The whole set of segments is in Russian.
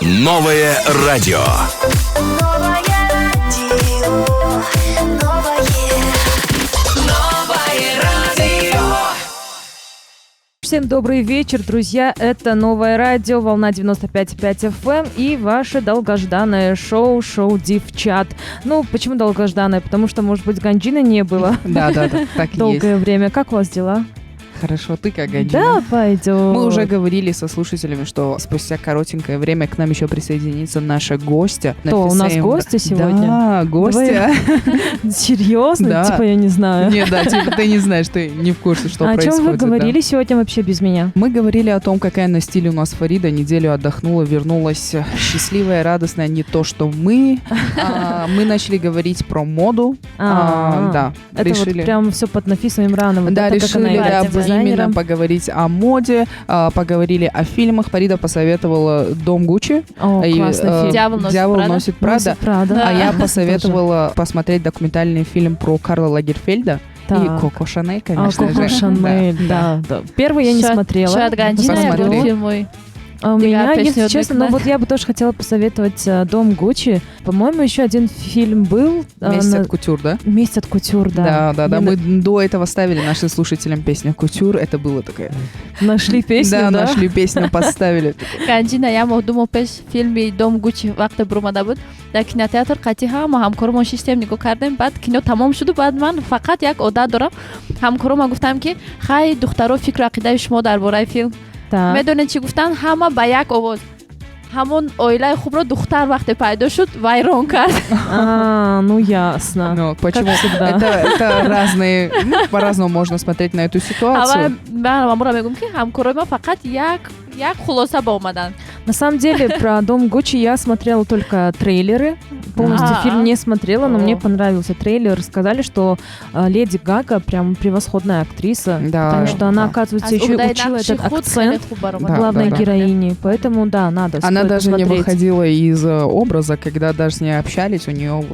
Новое радио. Всем добрый вечер, друзья. Это Новое радио, волна 95,5 FM и ваше долгожданное шоу «Девчат». Ну, почему долгожданное? Потому что, может быть, Ганджина не было. Да, так и есть. Долгое время. Как у вас дела? Хорошо, ты как, Ганджина? Да, пойдет. Мы уже говорили со слушателями, что спустя коротенькое время к нам еще присоединится наша гостья. Кто, у нас гостья сегодня? Да, гостья. Серьезно? Да. Типа я не знаю. Нет, да, типа ты не знаешь, ты не в курсе, что происходит. О чем вы говорили сегодня вообще без меня? Мы говорили о том, какая на стиле у нас Фарида. Неделю отдохнула, вернулась счастливая, радостная, не то, что мы. Мы начали говорить про моду. Да, это решили. Вот прям все под Нафисом Имрановым. Да, решили, да, именно поговорить о моде, поговорили о фильмах. Фарида посоветовала «Дом Гуччи». О, классный фильм. «Дьявол носит Прада». Да. А я посоветовала посмотреть документальный фильм про Карла Лагерфельда. Так. И Коко Шанель, конечно же. Коко Шанель, да. Первый я не смотрела. Посмотри. У меня, если честно, ну вот я бы тоже хотела посоветовать «Дом Гуччи». По-моему, еще один фильм был. «Месть от кутюр», да? «Месть от кутюр», да. Да. Мы до этого ставили нашим слушателям песню «Кутюр». Это было такое... Нашли песню, да? Да, нашли песню, поставили. Ганджина, я модуму пеш филми «Дом Гуччи» вақте бурмада буд. Дар кинотеатр қатъи ҳама ҳамкорумон шистем нигоҳ кардем. Баъд кино тамом шуд. Баъд ман фақат як одат дорам. Ҳамкорума гуфтам ки хай духтаро фикру ақидаи шумо дар бораи филм. медонед чӣ гуфтан? Ҳама ба як овоз. ҳамон оилаи хубро духтар вақте пайдо шуд вайрон кард. Ну ясно. Ну, почему? Это разные, по-разному можно смотреть на эту ситуацию. Ман мамура мегум ки ҳамкорои ма фақат як хулоса ба омадан. На самом деле, про «Дом Гуччи» я смотрела только трейлеры. Полностью фильм не смотрела, но мне понравился трейлер. Сказали, что Леди Гага прям превосходная актриса. Да, потому что она, оказывается, еще учила этот акцент главной героини. Поэтому, да, надо смотреть. Она даже не выходила из образа, когда даже с ней общались, у нее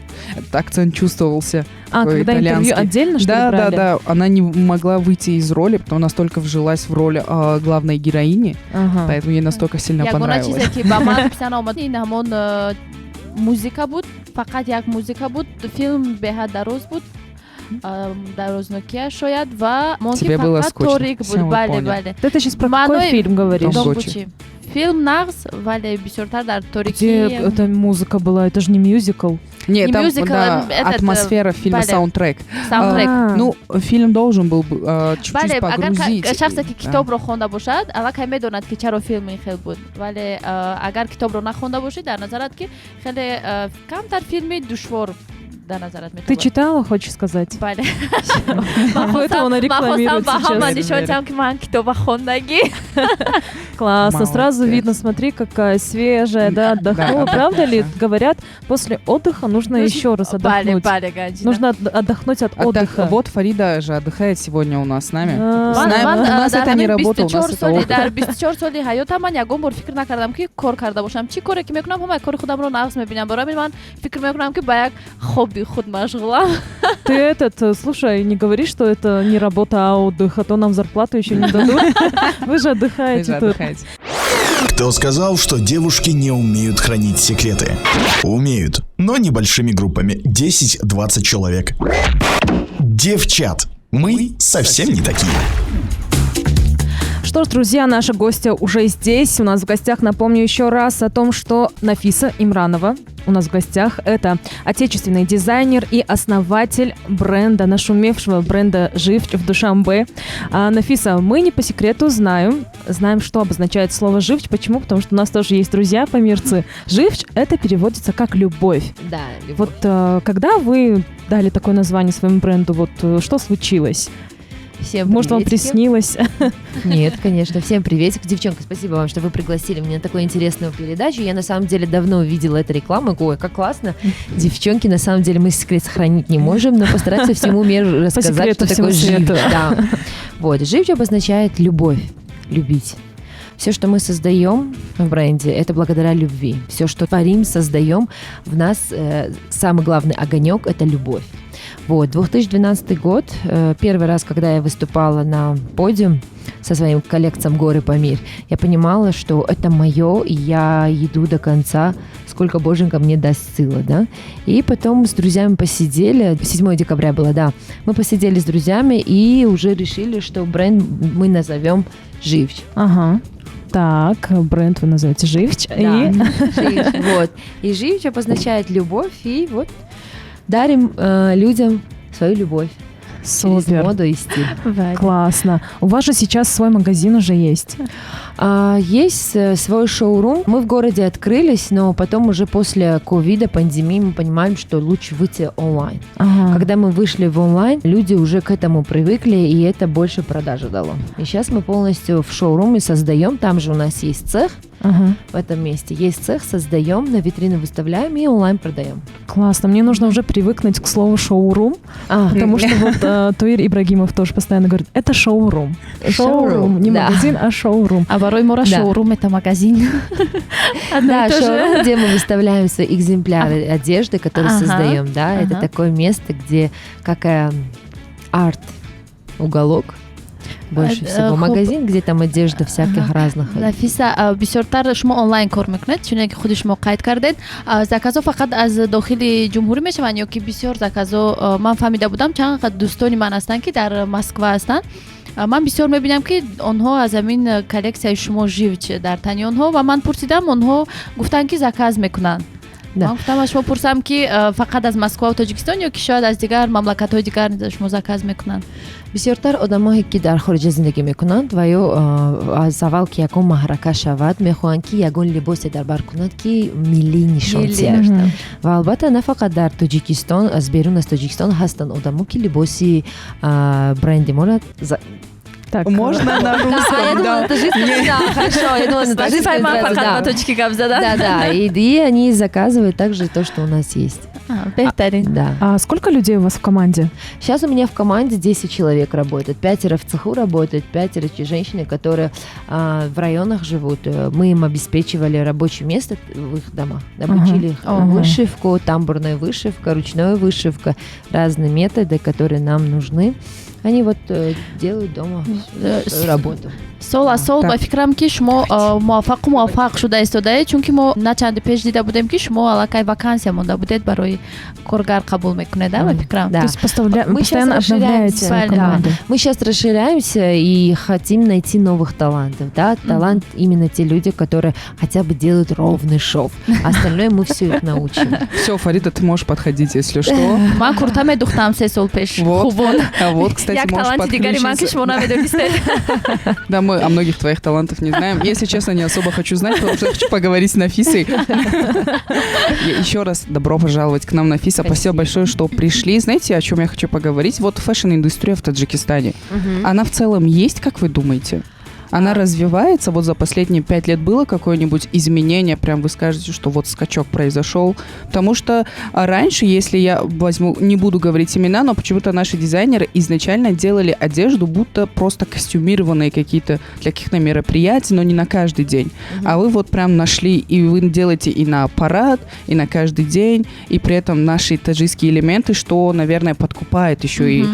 акцент чувствовался. Когда интервью отдельно, что ли, брали? Да. Она не могла выйти из роли, потому настолько вжилась в роль главной героини. Поэтому ей настолько сильно понравилось. музыка буд, фақат як музыка буд. Фильм беҳад дароз буд. Дарознокия шояд ва монки фақат торик буд. Бале. Это сейчас про какой фильм говоришь? «Дом Гуччи». Фильм нағз, вале бисёртар дар торикии. Где эта музыка была? Это же не мюзикл. Нет, там атмосфера фильма, саундтрек. Ну, фильм должен был чуть-чуть погрузить. шахсе ки китобро хонда бошад, аллакай медонад ки чаро филми хел буд. Вале агар китобро нахонда бошид, дар назарат ки хеле камтар филми душвор. Ты читала, хочешь сказать? Бале. Поэтому она рекламирует сейчас. Классно, сразу видно, смотри, какая свежая, да, отдохнула. Правда ли, говорят, после отдыха нужно еще раз отдохнуть? Нужно отдохнуть от отдыха. Вот Фарида же отдыхает сегодня у нас с нами. У нас это не работа, у нас это отдых. дар 24 соли ҳаётам ман ягон бор фикр накардам ки кор карда бошам. Чӣ коре ки мекунам, ҳама кори худамро нағз мебинам. Барои ман фикр мекунам ки ба як хобби худ машғулам. Ты слушай, не говори, что это не работа, а отдых, а то нам зарплату еще не дадут. Вы же отдыхаете тут. Кто сказал, что девушки не умеют хранить секреты? Умеют, но небольшими группами, 10-20 человек. Девчат. Мы совсем не такие. Что ж, друзья, наша гостья уже здесь. У нас в гостях, напомню еще раз о том, что Нафиса Имранова у нас в гостях. Это отечественный дизайнер и основатель бренда, нашумевшего бренда «Живчь» в Душанбе. Нафиса, мы не по секрету знаем, что обозначает слово «живчь». Почему? Потому что у нас тоже есть друзья-помирцы. «Живчь» — это переводится как «любовь». Да, любовь. Вот когда вы дали такое название своему бренду, вот что случилось? Всем Может, вам приснилось? Нет, конечно. Всем приветик. Девчонка, спасибо вам, что вы пригласили меня на такую интересную передачу. Я, на самом деле, давно увидела эту рекламу. Ой, как классно. Девчонки, на самом деле, мы секрет сохранить не можем, но постараемся всему миру рассказать, что такое «Живчь». Да. Вот. «Живчь» обозначает любовь, любить. Все, что мы создаем в бренде, это благодаря любви. Все, что творим, создаем, в нас самый главный огонек – это любовь. Вот, 2012 год, первый раз, когда я выступала на подиум, со своим коллекцией «Горы Памир», я понимала, что это мое, и я иду до конца, сколько Боженька мне даст силы, да. И потом с друзьями посидели, 7 декабря было, да, мы посидели с друзьями и уже решили, что бренд мы назовем «Живч». Ага. Так, бренд вы называете «Живч». Да, И... «Живч», вот. И «Живч» обозначает любовь, и вот дарим людям свою любовь через Супер. моду и стиль. Классно. У вас же сейчас свой магазин уже есть. Есть свой шоурум. Мы в городе открылись, но потом уже после ковида, пандемии, мы понимаем, что лучше выйти онлайн. Ага. Когда мы вышли в онлайн, люди уже к этому привыкли, и это больше продажи дало. И сейчас мы полностью в шоуруме создаем, там же у нас есть цех, Ага. в этом месте есть цех, создаем, на витрины выставляем и онлайн продаем. Классно. Мне нужно уже привыкнуть к слову «шоурум», потому что вот Туир Ибрагимов тоже постоянно говорит, это шоурум. Шоурум. Не да. магазин, а шоурум. А порой мора Да. шоурум это магазин. Да, шоурум, где мы выставляем свои экземпляры одежды, которые Ага. создаем, да, это Ага. такое место, где как арт, уголок, больше всего. Хуб. Магазин, где там одежда всяких разных. нафиса бисёртар шумо онлайн кор мекунед, чуне ки худи шумо қайд кардед. Заказо фақат аз дохили ҷумҳурӣ мешаванд ё ки бисёр заказо ман фаҳмида будам чанд қадр дӯстони ман ҳастанд ки дар Москва ҳастанд. ман бисёр мебинам ки онҳо аз ҳамин коллекцияи шумо живч дар тани онҳо ва ман пурсидам, онҳо гуфтанд ки заказ мекунанд. Да. ман гуфтам аз шумо пурсам ки фақат аз Москва ва Тоҷикистон ё ки шояд аз дигар мамлакатҳои дигар шумо заказ мекунанд. бисёртар одамое ки дар хориҷа зиндагӣ мекунанд ва ё аз аввал ки ягон маҳрака шавад мехоҳанд ки ягон либосе дар бар кунад ки миллӣ нишонсия Мгм. ва албатта на фақат дар Тоҷикистон, аз берун аз Тоҷикистон ҳастанд одамо ки либоси бренди мора Так, Можно на я русском, думала, да. это таджикский, да, хорошо, я думала, на таджикском сразу, да. точки гап зада. Да, и они заказывают также то, что у нас есть. Беҳтарин. Да. А сколько людей у вас в команде? Сейчас у меня в команде 10 человек работает. 5 в цеху работает, 5 женщины, которые в районах живут. Мы им обеспечивали рабочее место в их домах. Обучили их Ага. вышивку, тамбурная вышивка, ручная вышивка, разные методы, которые нам нужны. Они вот делают дома работу. сол аз сол Так. ба фикрам ки шумо муваффақ шуда истодаед, чунки мо на чанди пеш дида будем ки шумо аллакай вакансия монда будед барои коргар қабул мекунед, ба фикрам? Да. То есть Мы постоянно щас обновляете расширяемся. свою Да. команду. Мы сейчас расширяемся и хотим найти новых талантов. Да? Талант именно те люди, которые хотя бы делают ровный шов. Остальное мы все их научим. Все, Фарида, ты можешь подходить, если что. ман курта медухтам 3 сол пеш. Вот. Хубон. А вот, кстати, як можешь таланти дигари ман ки подключиться. шумо намедонистед. Да, мы о многих твоих талантов не знаем. Если честно, не особо хочу знать, потому что хочу поговорить с Нафисой. Еще раз добро пожаловать к нам, Нафиса. Спасибо большое, что пришли. Знаете, о чем я хочу поговорить? Вот фэшн-индустрия в Таджикистане. Она в целом есть, как вы думаете? Она развивается? Вот за последние 5 лет было какое-нибудь изменение? Прям вы скажете, что вот скачок произошел? Потому что раньше, если я возьму, не буду говорить имена, но почему-то наши дизайнеры изначально делали одежду, будто просто костюмированные какие-то для каких-то мероприятий, но не на каждый день. А вы вот прям нашли, и вы делаете и на парад, и на каждый день, и при этом наши таджикские элементы, что, наверное, подкупает еще и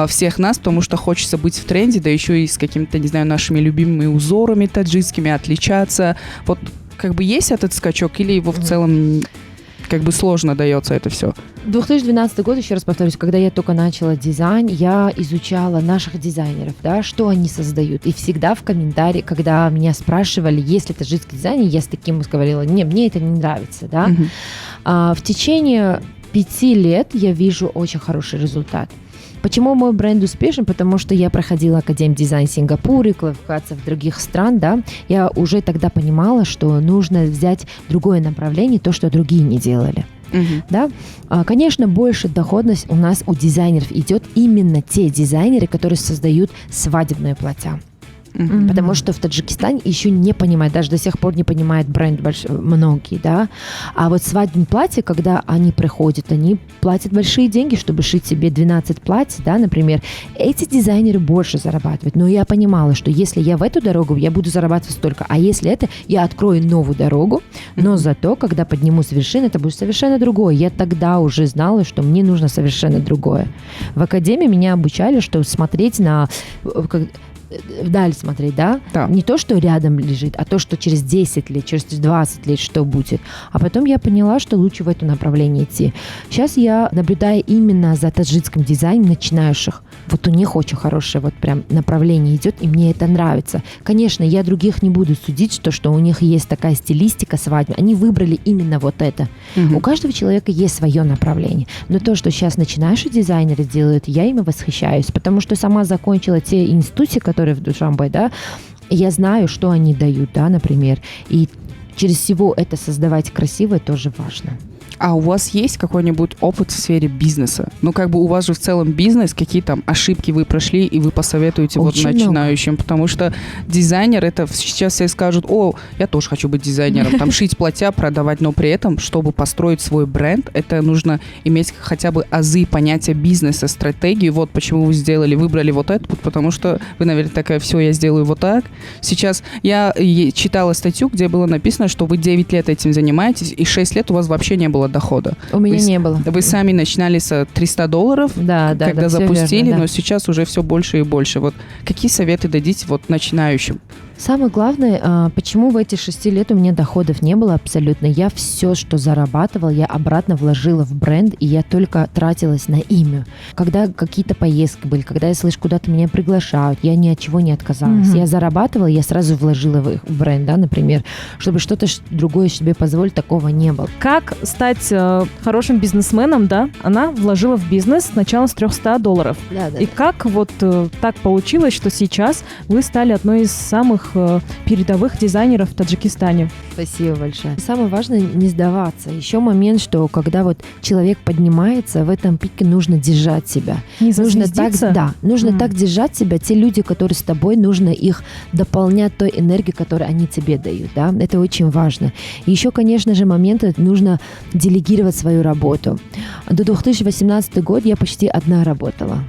всех нас, потому что хочется быть в тренде, да еще и с какими-то, не знаю, нашими любимыми узорами таджикскими отличаться. Вот как бы есть этот скачок, или его в целом как бы сложно дается это все? 2012 год, еще раз повторюсь, когда я только начала дизайн, я изучала наших дизайнеров, да, что они создают. И всегда в комментарии, когда меня спрашивали, есть ли таджикский дизайн, я с таким говорила, не, мне это не нравится, да. Мгм. В течение 5 лет я вижу очень хороший результат. Почему мой бренд успешен? Потому что я проходила Академию дизайн Сингапура, квалификация в других стран, да. Я уже тогда понимала, что нужно взять другое направление, то, что другие не делали. Мгм. Да? Конечно, больше доходность у нас у дизайнеров идет именно те дизайнеры, которые создают свадебные платья. Мгм. Потому что в Таджикистане еще не понимают, даже до сих пор не понимают бренд многие, да. А вот свадебные платья, когда они приходят, они платят большие деньги, чтобы шить себе 12 платьев, да, например. Эти дизайнеры больше зарабатывают. Но я понимала, что если я в эту дорогу, я буду зарабатывать столько. А если это, я открою новую дорогу, но зато, когда поднимусь с вершины, это будет совершенно другое. Я тогда уже знала, что мне нужно совершенно другое. В академии меня обучали, что смотреть на вдаль смотреть, да? Да. Не то, что рядом лежит, а то, что через 10 лет, через 20 лет что будет. А потом я поняла, что лучше в это направление идти. Сейчас я наблюдаю именно за таджикским дизайном начинающих. Вот у них очень хорошее вот прям направление идет, и мне это нравится. Конечно, я других не буду судить, что у них есть такая стилистика свадьбы. Они выбрали именно вот это. У каждого человека есть свое направление. Но то, что сейчас начинающие дизайнеры делают, я ими восхищаюсь, потому что сама закончила те институты, которые в Душанбе, да, и я знаю, что они дают, да, например. И через всего это создавать красивое тоже важно. А у вас есть какой-нибудь опыт в сфере бизнеса? Ну, как бы у вас же в целом бизнес, какие там ошибки вы прошли, и вы посоветуете Очень вот начинающим, потому что дизайнер, это сейчас все скажут, о, я тоже хочу быть дизайнером, там шить платья, продавать, но при этом, чтобы построить свой бренд, это нужно иметь хотя бы азы понятия бизнеса, стратегии, вот почему вы выбрали вот этот путь, потому что вы, наверное, такая, все, я сделаю вот так. Сейчас я читала статью, где было написано, что вы 9 лет этим занимаетесь, и 6 лет у вас вообще не было дохода. У меня не было. Вы сами начинали с $300, да, когда всё запустили, верно, да. но сейчас уже все больше и больше. Вот какие советы дадите вот начинающим? Самое главное, почему в эти 6 лет у меня доходов не было абсолютно. Я все, что зарабатывала, я обратно вложила в бренд, и я только тратилась на имя. Когда какие-то поездки были, когда я слышу, куда-то меня приглашают, я ни от чего не отказалась. Я зарабатывала, я сразу вложила в бренд, да, например, чтобы что-то другое себе позволить, такого не было. Как стать хорошим бизнесменом, да? Она вложила в бизнес сначала с $300. Да. И как вот так получилось, что сейчас вы стали одной из самых передовых дизайнеров в Таджикистане? Спасибо большое. Самое важное не сдаваться. Еще момент, что когда вот человек поднимается, в этом пике нужно держать себя. Не Нужно так, зазвездиться? да, нужно так держать себя. Те люди, которые с тобой, нужно их дополнять той энергией, которую они тебе дают. Да? Это очень важно. И еще, конечно же, момент, нужно делегировать свою работу. До 2018 года я почти одна работала.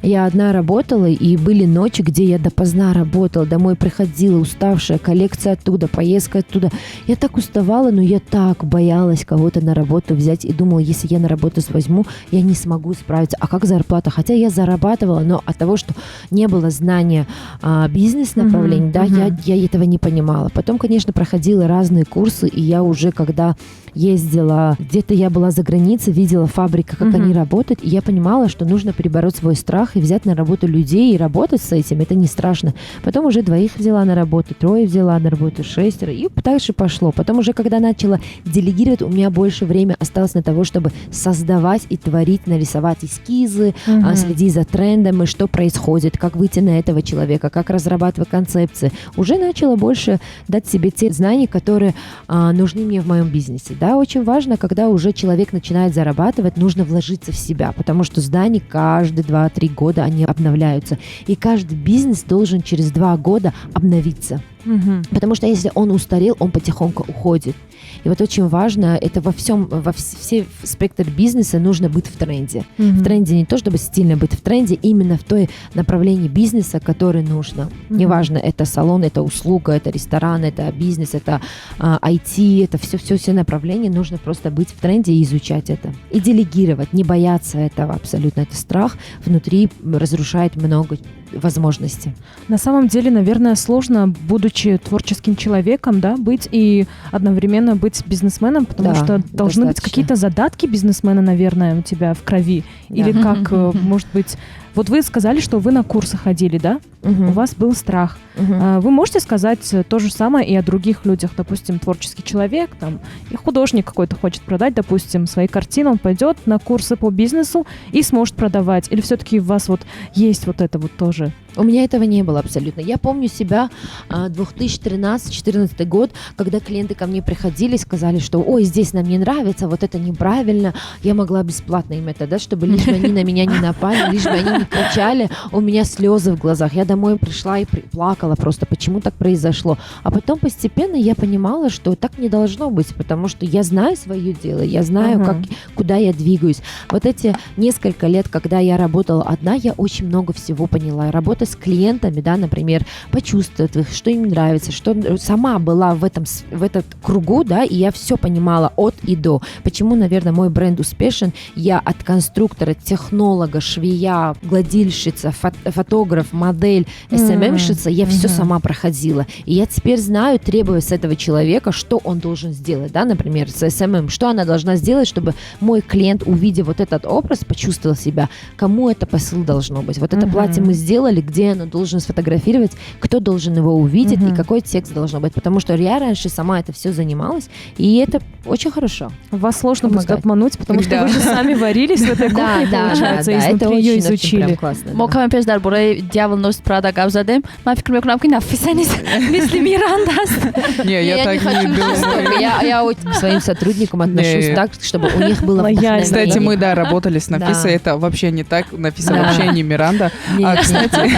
Я одна работала, и были ночи, где я допоздна работала, домой приходила, уставшая, коллекция оттуда, поездка оттуда. Я так уставала, но я так боялась кого-то на работу взять и думала, если я на работу возьму, я не смогу справиться. А как зарплата? Хотя я зарабатывала, но от того, что не было знания бизнес-направлений, я этого не понимала. Потом, конечно, проходила разные курсы, и я уже, когда ездила, где-то я была за границей, видела фабрика, как они работают, и я понимала, что нужно перебороть свой страх и взять на работу людей и работать с этим, это не страшно. Потом уже 2 взяла на работу, 3 взяла на работу, 6, и дальше пошло. Потом уже, когда начала делегировать, у меня больше времени осталось на того, чтобы создавать и творить, нарисовать эскизы, следить за трендами, что происходит, как выйти на этого человека, как разрабатывать концепции. Уже начала больше дать себе те знания, которые нужны мне в моем бизнесе. Да, очень важно, когда уже человек начинает зарабатывать, нужно вложиться в себя, потому что здания каждые 2-3 года они обновляются. И каждый бизнес должен через 2 года обновиться. Потому что если он устарел, он потихоньку уходит. И вот очень важно, это во все спектр бизнеса нужно быть в тренде. В тренде не то, чтобы стильно быть в тренде, именно в той направлении бизнеса, которое нужно. Неважно, это салон, это услуга, это ресторан, это бизнес, это IT, это все направления, нужно просто быть в тренде и изучать это. И делегировать, не бояться этого абсолютно. Это страх внутри разрушает много возможностей. На самом деле, наверное, сложно, будучи творческим человеком, да, быть и одновременно быть бизнесменом, потому Да, что должны быть достаточно. какие-то задатки бизнесмена, наверное, у тебя в крови. Да. Или как, может быть... Вот вы сказали, что вы на курсы ходили, да? У вас был страх. Вы можете сказать то же самое и о других людях? Допустим, творческий человек, там, и художник какой-то хочет продать, допустим, свои картины, он пойдет на курсы по бизнесу и сможет продавать. Или все-таки у вас вот есть вот это вот тоже? У меня этого не было абсолютно. Я помню себя 2013-2014 год, когда клиенты ко мне приходили и сказали, что ой, здесь нам не нравится, вот это неправильно. Я могла бесплатно им это дать, чтобы лишь бы они на меня не напали, лишь бы они не кричали. У меня слезы в глазах. Я домой пришла и плакала просто, почему так произошло. А потом постепенно я понимала, что так не должно быть, потому что я знаю свое дело, я знаю, куда я двигаюсь. Вот эти несколько лет, когда я работала одна, я очень много всего поняла. Работа работать с клиентами, да, например, почувствовать их, что им нравится, что сама была в этот кругу, да, и я все понимала от и до. Почему, наверное, мой бренд успешен? Я от конструктора, технолога, швея, гладильщица, фотограф, модель, СММщица, я все сама проходила. И я теперь знаю, требуя с этого человека, что он должен сделать, да, например, с СММ, что она должна сделать, чтобы мой клиент, увидев вот этот образ, почувствовал себя, кому это посыл должно быть. Вот это платье мы сделали, где оно должен сфотографировать, кто должен его увидеть и какой текст должен быть. Потому что я раньше сама это все занималась, и это очень хорошо. Вас сложно будет Помогает. обмануть, потому что вы же сами варились в этой кухне, получается, это изнутри ее очень изучили. прям классно. да. мо камен пеш дар бораи дьявол носит прада гап задем. Ман фикр мекунам ки Нафиса нест, мисли Миранда аст. Не, я так не думаю. Я к своим сотрудникам отношусь Не. так, чтобы у них было Лояльно. вдохновение. Кстати, мы, да, работали с Нафисой, Да. это вообще не так, Нафиса Да. вообще не Миранда. Нет, Кстати,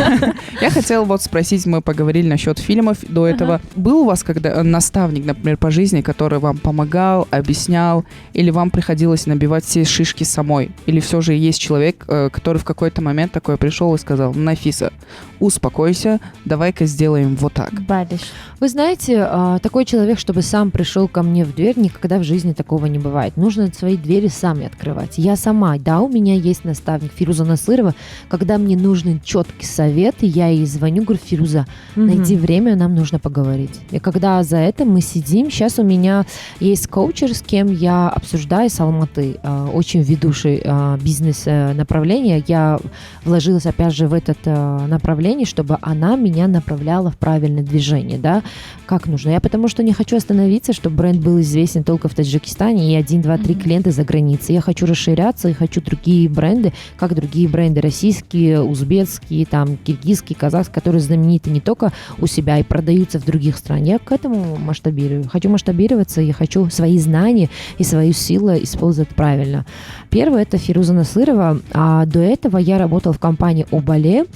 я хотела вот спросить, мы поговорили насчет фильмов до этого. Был у вас когда наставник, например, по жизни, который вам помогал, объяснял, или вам приходилось набивать все шишки самой? Или все же есть человек, который в какой-то момент такой пришел и сказал: Нафиса, успокойся, давай-ка сделаем вот так. Балиш. Вы знаете, такой человек, чтобы сам пришел ко мне в дверь, никогда в жизни такого не бывает. Нужно свои двери сами открывать. Я сама, да, у меня есть наставник Фируза Насырова. Когда мне нужен четкий совет, я ей звоню, говорю: Фируза, найди время, нам нужно поговорить. И когда за это мы сидим, сейчас у меня есть коучер, с кем я обсуждаю с Алматы, очень ведущий бизнес направление. Я вложилась опять же в это направление, чтобы она меня направляла в правильное движение, да, как нужно. Я потому что не хочу остановиться, чтобы бренд был известен только в Таджикистане и 1, 2, 3 клиента за границей. Я хочу расширяться и хочу другие бренды, как другие бренды российские, узбекские, там, киргизские, казахские, которые знамениты не только у себя и продаются в других странах. Я к этому масштабирую. Хочу масштабироваться и хочу свои знания и свою силу использовать правильно. Первое — это Фируза Насырова, а до этого я работала в компании Обале.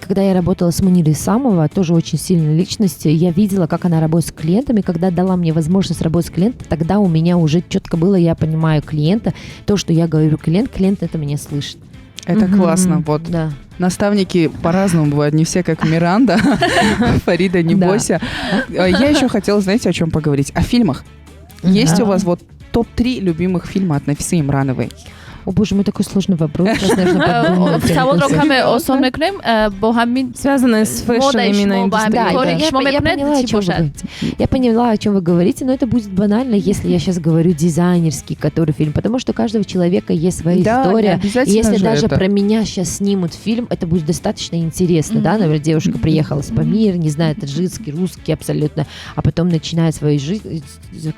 Когда я работала с Мунирой Исамова, тоже очень сильной личностью, я видела, как она работает с клиентами. Когда дала мне возможность работать с клиентом, тогда у меня уже четко было, я понимаю клиента, то, что я говорю клиент это меня слышит. Это классно. Вот Да. наставники по-разному бывают, не все как Миранда, Фарида, не Да. бойся. Я еще хотела, знаете, о чем поговорить? О фильмах. Есть у вас вот топ-3 любимых фильма от Нафисы Имрановой? О боже мой, такой сложный вопрос. Сейчас нужно подумать. Саволро каме осон мекунем, бо ҳамин Связанное с фэшн мода именно ишмо ба ҳамин индустрией. кори я ишмо поняла, мекунед, о чӣ чем вы бошад? говорите. Я поняла, о чем вы говорите, но это будет банально, если я сейчас говорю дизайнерский, который фильм, потому что у каждого человека есть своя Да, не история. И обязательно если же даже это. про меня сейчас снимут фильм, это будет достаточно интересно, да, например, девушка приехала с Памир, не знаю, таджикский, русский абсолютно, а потом начинает свою жизнь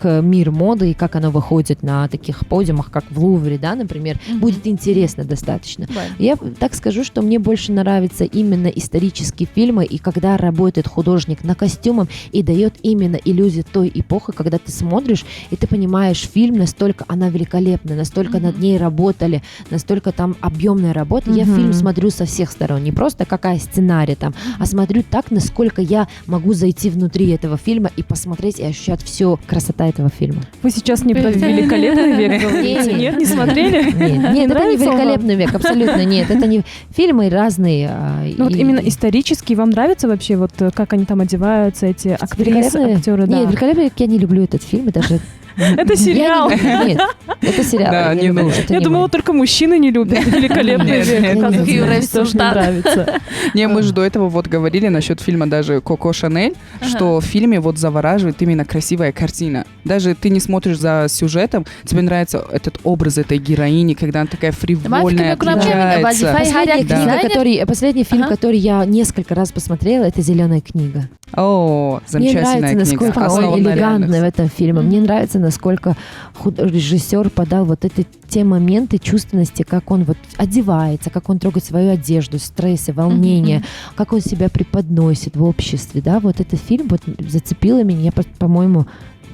к мир моды и как оно выходит на таких подиумах, как в Лувре, да, например, будет интересно достаточно. Я так скажу, что мне больше нравятся именно исторические фильмы, и когда работает художник на костюмом и дает именно иллюзию той эпохи, когда ты смотришь, и ты понимаешь, фильм настолько, она великолепна, настолько над ней работали, настолько там объемная работа. Я фильм смотрю со всех сторон, не просто какая сценарий там, а смотрю так, насколько я могу зайти внутри этого фильма и посмотреть и ощущать всю красота этого фильма. Вы сейчас не про великолепный век говорите? Нет, не смотрели? Нет, это не Нравится вам? великолепный век, абсолютно нет. Это не фильмы разные. Ну вот и- именно исторический вам нравится вообще, вот как они там одеваются, эти актрисы, Великолепный- актеры, да? Нет, великолепный век я не люблю этот фильм, и даже... Это сериал. Я не люблю, нет, это сериал. Да, я не люблю, нужно. это Я не думала, мой. только мужчины не любят великолепный Нет, век. нет, Оказывается, нет, мне нет. тоже не нравится. Не, мы же до этого вот говорили насчет фильма даже «Коко Шанель», что в фильме вот завораживает именно красивая картина. Даже ты не смотришь за сюжетом, тебе нравится этот образ этой героини, когда она такая фривольная, Мафика, отличается. Вазифа. Последний фильм, Ага. который я несколько раз посмотрела, это «Зеленая книга». О, Мне нравится, замечательная книга. насколько он Основана на элегантный в реальных. этом фильме. Мне нравится, насколько режиссер подал вот те моменты чувственности, как он вот одевается, как он трогает свою одежду, стрессы, волнения, как он себя преподносит в обществе, да, вот этот фильм вот зацепил меня, я, по-моему,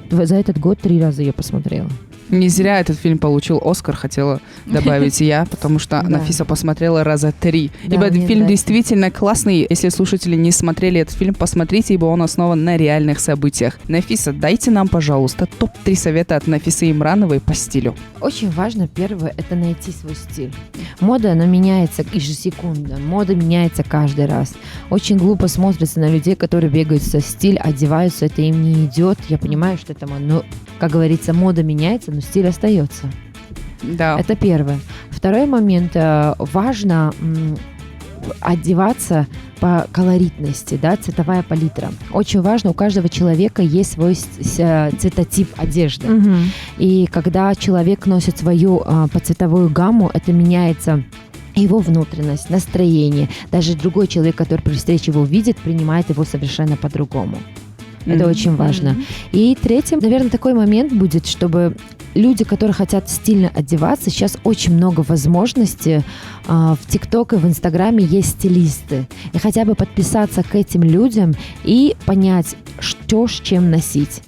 за этот год 3 раза ее посмотрела. Не зря этот фильм получил Оскар, хотела добавить я, потому что Да. Нафиса посмотрела раза 3. Да, Ибо мне фильм нравится. действительно классный. Если слушатели не смотрели этот фильм, посмотрите, ибо он основан на реальных событиях. Нафиса, дайте нам, пожалуйста, топ-3 совета от Нафисы Имрановой по стилю. Очень важно, первое, это найти свой стиль. Мода, она меняется ежесекундно. Мода меняется каждый раз. Очень глупо смотрится на людей, которые бегают со стиль, одеваются, это им не идет. Я понимаю, что это, но, как говорится, мода меняется, но стиль остается. Да. Это первое. Второй момент. Важно одеваться по колоритности, да, цветовая палитра. Очень важно, у каждого человека есть свой цветотип одежды. Мгм. И когда человек носит свою цветовую гамму, это меняется его внутренность, настроение. Даже другой человек, который при встрече его увидит, принимает его совершенно по-другому. Это Мгм. очень важно. И третьим, наверное, такой момент будет, чтобы люди, которые хотят стильно одеваться, сейчас очень много возможностей. В ТикТок и в Инстаграме есть стилисты. И хотя бы подписаться к этим людям и понять, что с чем носить.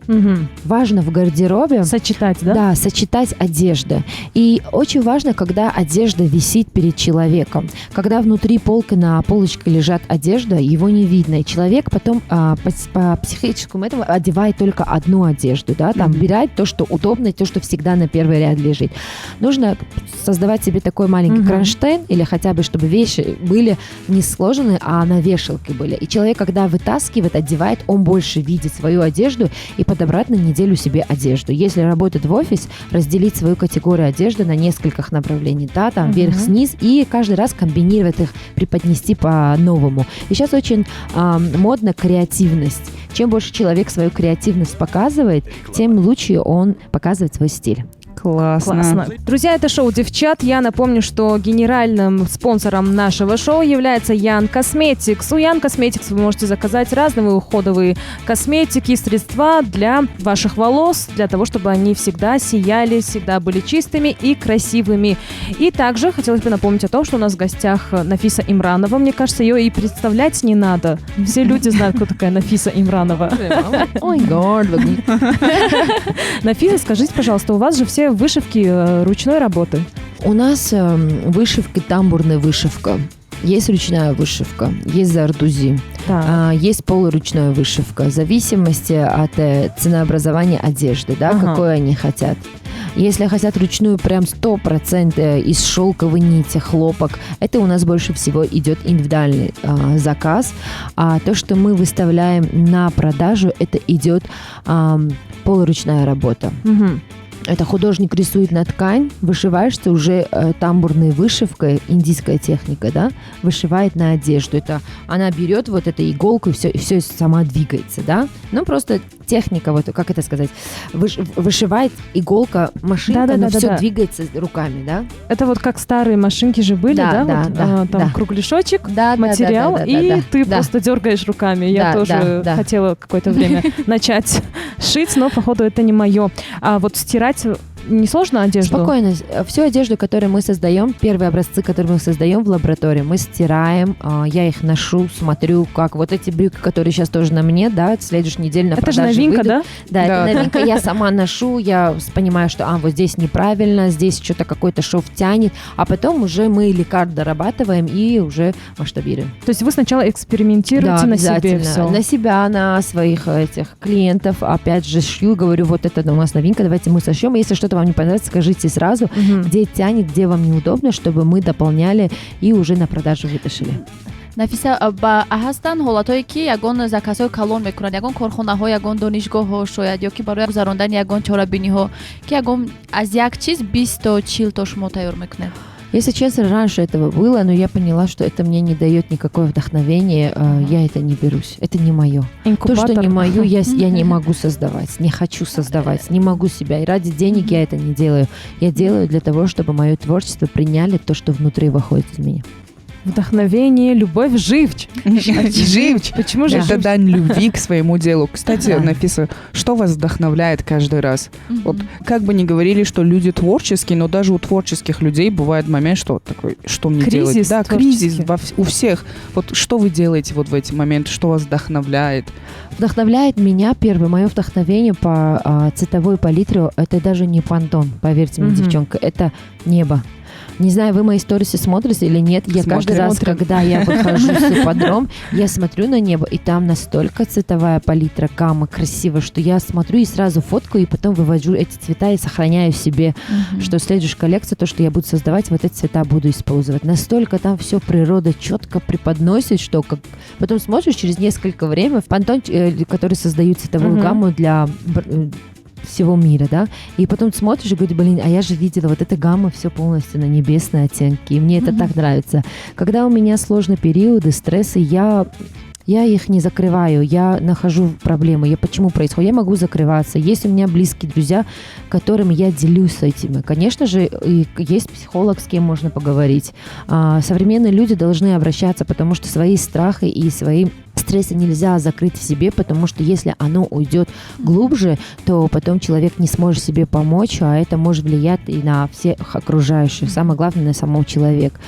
Мгм. Важно в гардеробе Сочетать, да? да, сочетать одежды. И очень важно, когда одежда висит перед человеком. Когда внутри полки на полочке лежат одежда, его не видно. И человек потом по психическому этому одевает только одну одежду. Да? Там берет то, что удобно, и то, что всегда на первый ряд лежит. Нужно создавать себе такой маленький кронштейн, или хотя бы, чтобы вещи были не сложены, а на вешалке были. И человек, когда вытаскивает, одевает, он больше видит свою одежду и подобрать на неделю себе одежду. Если работать в офис, разделить свою категорию одежды на нескольких направлений, да, там вверх-вниз, и каждый раз комбинировать их, преподнести по-новому. И сейчас очень модна креативность. Чем больше человек свою креативность показывает, тем лучше он показывает свой стиль. Классно. Друзья, это шоу «Девчат». Я напомню, что генеральным спонсором нашего шоу является Ян Косметикс. У Ян Косметикс вы можете заказать разные уходовые косметики, средства для ваших волос, для того, чтобы они всегда сияли, всегда были чистыми и красивыми. И также хотелось бы напомнить о том, что у нас в гостях Нафиса Имранова. Мне кажется, ее и представлять не надо. Все люди знают, кто такая Нафиса Имранова. Ой, год. Нафиса, скажите, пожалуйста, у вас же все вышивки ручной работы. У нас вышивки, тамбурная вышивка. Есть ручная вышивка, есть зардузи, есть полуручная вышивка. В зависимости от ценообразования одежды, да, какой они хотят. Если хотят ручную прям 100% из шелковой нити, хлопок, это у нас больше всего идет индивидуальный заказ. А то, что мы выставляем на продажу, это идет полуручная работа. Это художник рисует на ткань, вышиваешься уже тамбурной вышивкой, индийская техника, да, вышивает на одежду. Это она берет вот эту иголку и все сама двигается, да. Ну, просто техника, вот как это сказать, вышивает иголка машинка, но все двигается руками, да. Это вот как старые машинки же были, да? Там кругляшочек, материал, и ты просто дергаешь руками. Я тоже хотела какое-то время начать шить, но, походу, это не мое. А вот стирать не сложно одежду? Спокойно. Всю одежду, которую мы создаем, первые образцы, которые мы создаем в лаборатории, мы стираем, я их ношу, смотрю, как вот эти брюки, которые сейчас тоже на мне, да, в следующей неделе на продажу Это же новинка, выйдут. да? Да, это новинка. Я сама ношу, я понимаю, что вот здесь неправильно, здесь что-то какой-то шов тянет, а потом уже мы лекард дорабатываем и уже масштабируем. То есть вы сначала экспериментируете на себе все? На себя, на своих этих клиентов. Опять же, шью, говорю, вот это у нас новинка, давайте мы сошьем. Если что-то вам не понравится, скажите сразу, где тянет, где вам неудобно, чтобы мы дополняли и уже на продажу вытащили. нафиса ба ҳастанд ҳолатое ки ягон заказҳои калон мекунанд, ягон корхонаҳо, ягон донишгоҳҳо шояд ё ки барои гузарондани ягон чорабиниҳо ки ягон аз як чиз 20 то 40 то шумо тайёр мекунед? Если честно, раньше этого было, но я поняла, что это мне не дает никакое вдохновение, я это не берусь, это не мое. Инкубатор. То, что не мое, я не могу создавать, не хочу создавать, не могу себя. И ради денег я это не делаю. Я делаю для того, чтобы мое творчество приняли то, что внутри выходит из меня. Вдохновение, любовь, живч. Живч. Почему же Это живч? дань любви к своему делу. Кстати, Да. Нафиса, что вас вдохновляет каждый раз? Вот как бы ни говорили, что люди творческие, но даже у творческих людей бывает момент, что такой, что мне делать? Кризис Да, кризис творческий. у всех. Вот что вы делаете вот в эти моменты, что вас вдохновляет? Вдохновляет меня первое, мое вдохновение по цветовой палитре, это даже не Пантон, поверьте мне, Мгм. девчонка, это небо. Не знаю, вы мои сторисы смотрите или нет. Я каждый раз, Смотрим. когда я выхожу в ипподром, я смотрю на небо, и там настолько цветовая палитра, гамма красивая, что я смотрю и сразу фоткаю, и потом вывожу эти цвета и сохраняю в себе, что следующая коллекция, то, что я буду создавать, вот эти цвета буду использовать. Настолько там все природа четко преподносит, что как... потом смотришь через несколько времени в Пантон, который создают цветовую Мгм. гамму для всего мира, да, и потом смотришь и говоришь, блин, а я же видела вот эта гамма все полностью на небесные оттенки, и мне это так нравится. Когда у меня сложные периоды, стрессы, я их не закрываю, я нахожу проблемы. Почему происходит? Я могу закрываться. Есть у меня близкие друзья, которыми я делюсь с этими. Конечно же, и есть психолог, с кем можно поговорить. Современные люди должны обращаться, потому что свои страхи и свои стрессы нельзя закрыть в себе, потому что если оно уйдет глубже, то потом человек не сможет себе помочь, а это может влиять и на всех окружающих. Самое главное, на самого человека.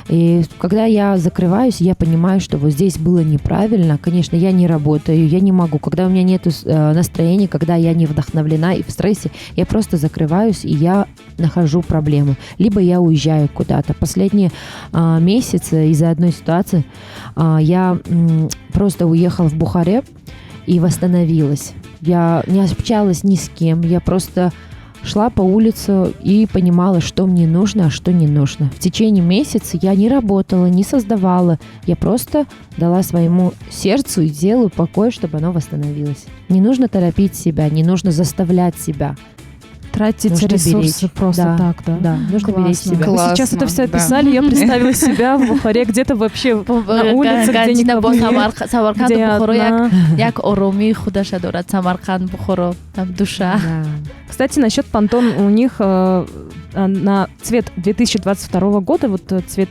И когда я закрываюсь, я понимаю, что вот здесь было неправильно. Конечно, я не работаю, я не могу. Когда у меня нет настроения, когда я не вдохновлена и в стрессе, я просто закрываюсь, и я нахожу проблему. Либо я уезжаю куда-то. Последние месяцы из-за одной ситуации я просто уехала в Бухаре и восстановилась. Я не общалась ни с кем, я просто шла по улице и понимала, что мне нужно, а что не нужно. В течение месяца я не работала, не создавала. Я просто дала своему сердцу и делу покой, чтобы оно восстановилось. Не нужно торопить себя, не нужно заставлять себя. Тратить Нужно ресурсы беречь. просто Да, так, да? Да, нужно беречь Классно. себя. Вы сейчас Классно, это все да. описали, я представила себя в Бухаре, где-то вообще на улице, где никого нет, Самарканд где я Бухаро одна. як оромии худаша дорад. Самарканд Бухаро, там душа. Да. Кстати, насчет Пантон, у них на цвет 2022 года, вот цвет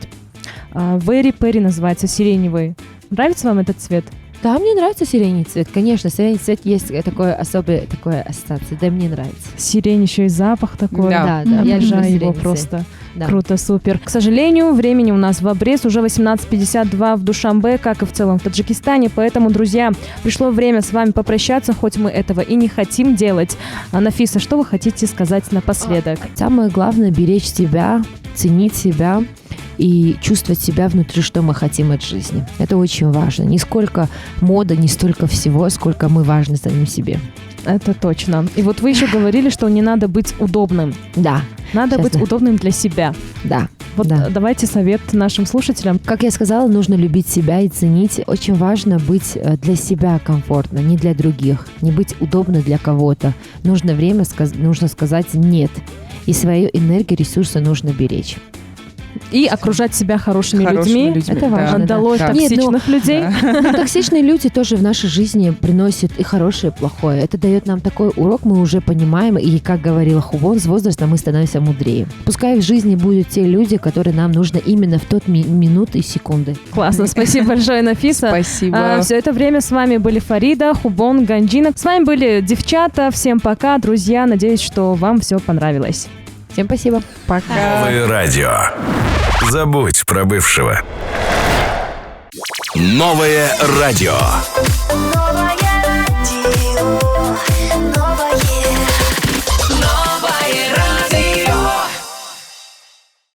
Very Perry называется, сиреневый. Нравится вам этот цвет? Да, мне нравится сиреневый цвет. Конечно, сиреневый цвет есть такое особое такое ассоциация. Да, мне нравится. Сирень, еще и запах такой. Да. Да, я люблю Обожаю его сиреневый цвет. просто. Да. Круто, супер. К сожалению, времени у нас в обрез уже 18:52 в Душанбе, как и в целом в Таджикистане. Поэтому, друзья, пришло время с вами попрощаться, хоть мы этого и не хотим делать. Нафиса, что вы хотите сказать напоследок? Самое главное — беречь себя, ценить себя и чувствовать себя внутри, что мы хотим от жизни. Это очень важно. Не сколько мода, не столько всего, сколько мы важны самим себе. Это точно. И вот вы еще говорили, что не надо быть удобным. Да, Надо Сейчас, быть да. удобным для себя. да. Вот Да. давайте совет нашим слушателям. Как я сказала, нужно любить себя и ценить. Очень важно быть для себя комфортно, не для других. Не быть удобно для кого-то. Нужно время, нужно сказать «нет». И свою энергию, ресурсы нужно беречь. И окружать себя хорошими людьми. Это важно, да. Долой Да. токсичных людей. Но токсичные люди тоже в нашей жизни приносят и хорошее, и плохое. Это дает нам такой урок, мы уже понимаем, и, как говорила Хубон, с возрастом мы становимся мудрее. Пускай в жизни будут те люди, которые нам нужны именно в тот минуты и секунды. Классно, спасибо большое, Нафиса. Спасибо. Все это время с вами были Фарида, Хубон, Ганджина. С вами были девчата. Всем пока, друзья. Надеюсь, что вам все понравилось. Всем спасибо. Пока. Новое радио. Забудь про бывшего. Новое радио.